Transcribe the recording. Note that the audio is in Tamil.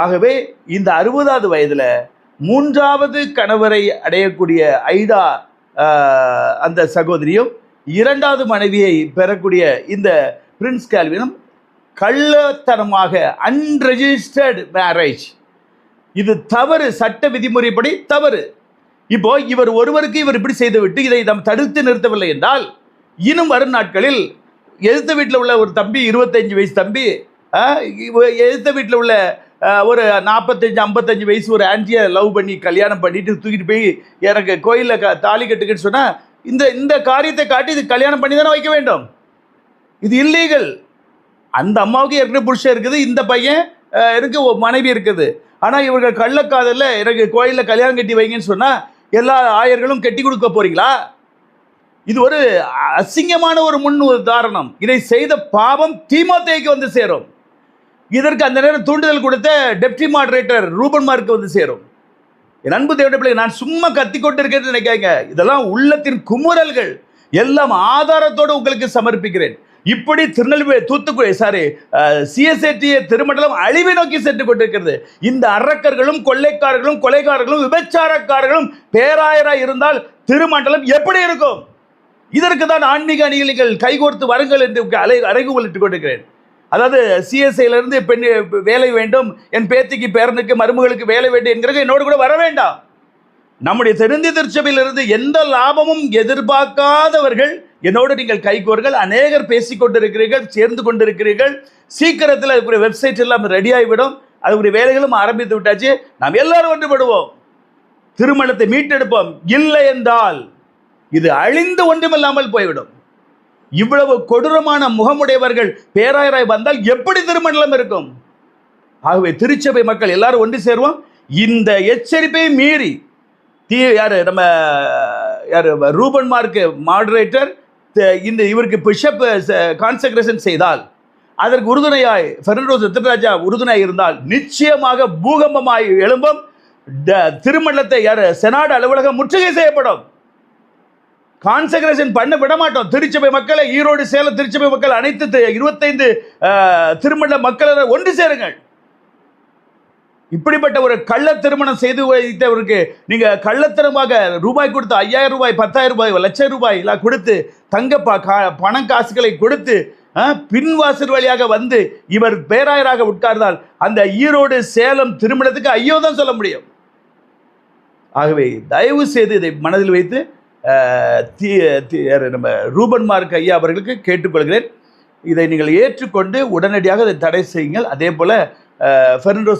ஆகவே இந்த 60வது வயதில் 3வது கணவரை அடையக்கூடிய ஐடா அந்த சகோதரியும் 2வது மனைவியை பெறக்கூடிய இந்த பிரின்ஸ் கால்வினும் கள்ளத்தனமாக அன்ரெஜிஸ்டர்டு மேரேஜ், இது தவறு, சட்ட விதிமுறைப்படி தவறு. இப்போ இவர் ஒருவருக்கு இவர் இப்படி செய்துவிட்டு இதை நாம் தடுத்து நிறுத்தவில்லை என்றால் இன்னும் வரும் நாட்களில் எதிர்த்த வீட்டில் உள்ள ஒரு தம்பி, 25 வயசு தம்பி, எதிர்த்த வீட்டில் உள்ள ஒரு 45-55 வயசு ஒரு ஆன்டியை லவ் பண்ணி கல்யாணம் பண்ணிட்டு தூக்கிட்டு போய் எனக்கு கோயிலில் தாலி கட்டுக்குன்னு சொன்னால் இந்த காரியத்தை காட்டி இது கல்யாணம் பண்ணி தானே வைக்க வேண்டும். இது இல்லீகல். அந்த அம்மாவுக்கு ஏற்கனவே புருஷன் இருக்குது, இந்த பையன் எனக்கு மனைவி இருக்குது. ஆனால் இவர்கள் கள்ளக்காதலில் எனக்கு கோயிலில் கல்யாணம் கட்டி வைங்கன்னு சொன்னால் எல்லா ஆயர்களும் கட்டி கொடுக்க போறீங்களா? இது ஒரு அசிங்கமான ஒரு முன் உதாரணம். இதை செய்த பாவம் தீமோத்தேயுக்கு வந்து சேரும். இதற்கு அந்த நேரம் தூண்டுதல் கொடுத்த டெப்டி மாடரேட்டர் ரூபன் மார்க்கு வந்து சேரும். என் அன்பு தேவனுடைய பிள்ளை, நான் சும்மா கத்திக்கொண்டு இருக்கேன்னு நினைக்காங்க. இதெல்லாம் உள்ளத்தின் குமுறல்கள், எல்லாம் ஆதாரத்தோடு உங்களுக்கு சமர்ப்பிக்கிறேன். இப்படி திருநெல்வேலி, தூத்துக்குடி, சிஎஸ்ஐடி திருமண்டலம் அழிவை நோக்கி சென்று கொண்டிருக்கிறது. இந்த அரக்கர்களும் கொள்ளைக்காரர்களும் கொலைகாரர்களும் விபச்சாரக்காரர்களும் பேராயராய் இருந்தால் திருமண்டலம் எப்படி இருக்கும்? இதற்கு தான் ஆன்மீக அணிகள் கைகோர்த்து வருங்கள் என்று அறைகூவல் இட்டுக் கொண்டிருக்கிறேன். அதாவது சிஎஸ்ஐயிலிருந்து பெண் வேலை வேண்டும், என் பேத்திக்கு பேரனுக்கு மருமகளுக்கு வேலை வேண்டும் என்கிறது என்னோடு கூட வர வேண்டாம். நம்முடைய தெரிந்த திருச்சபையிலிருந்து எந்த லாபமும் எதிர்பார்க்காதவர்கள் என்னோடு நீங்கள் கைகோர்கள். அநேகர் பேசிக் கொண்டிருக்கிறீர்கள், சேர்ந்து கொண்டிருக்கிறீர்கள். சீக்கிரத்தில் அதுக்குரிய வெப்சைட் எல்லாம் ரெடி ஆகிவிடும். அதுக்குரிய வேலைகளும் ஆரம்பித்து விட்டாச்சு. நாம் எல்லாரும் ஒன்றுபடுவோம், திருமணத்தை மீட்டெடுப்போம். இல்லை என்றால் இது அழிந்து ஒன்றுமில்லாமல் போய்விடும். இவ்வளவு கொடூரமான முகமுடையவர்கள் பேராயராய் வந்தால் எப்படி திருமண்டலம் இருக்கும்? ஆகவே திருச்சபை மக்கள் எல்லாரும் ஒன்று சேருவோம். இந்த எச்சரிப்பை மீறி நம்ம ரூபன் மார்க் மாடரேட்டர் இவருக்கு பிஷப் கான்செக்ரேஷன் செய்தால், அதற்கு உறுதுணையாய் பெர்னாண்டோ சித்தராஜா உறுதுணையாய் இருந்தால் நிச்சயமாக பூகம்பமாய் எழும்பும். திருமண்டலத்தை செனாட் அலுவலகம் முற்றுகை செய்யப்படும். கான்செக்ரேஷன் பண்ண விட மாட்டோம். திருச்சபை மக்களை, ஈரோடு சேலம் திருச்சபை மக்கள், அனைத்து 25 திருமண மக்கள் ஒன்று சேருங்கள். இப்படிப்பட்ட ஒரு கள்ள திருமணம் செய்து வைத்தவருக்கு நீங்க கள்ளத்தனமாக ரூபாய் கொடுத்து 5000 ரூபாய், 10,000 ரூபாய், லட்சம் ரூபாய் எல்லாம் கொடுத்து தங்க பணம் காசுகளை கொடுத்து பின்வாசல் வழியாக வந்து இவர் பேராயராக உட்கார்ந்தால் அந்த ஈரோடு சேலம் திருமணத்துக்கு ஐயோ தான் சொல்ல முடியும். ஆகவே தயவு செய்து இதை மனதில் வைத்து நம்ம ரூபன் மார்க் ஐயா அவர்களுக்கு கேட்டுக்கொள்கிறேன். இதை நீங்கள் ஏற்றுக்கொண்டு உடனடியாக அதை தடை செய்யுங்கள். அதே போல பெர்னாண்டோ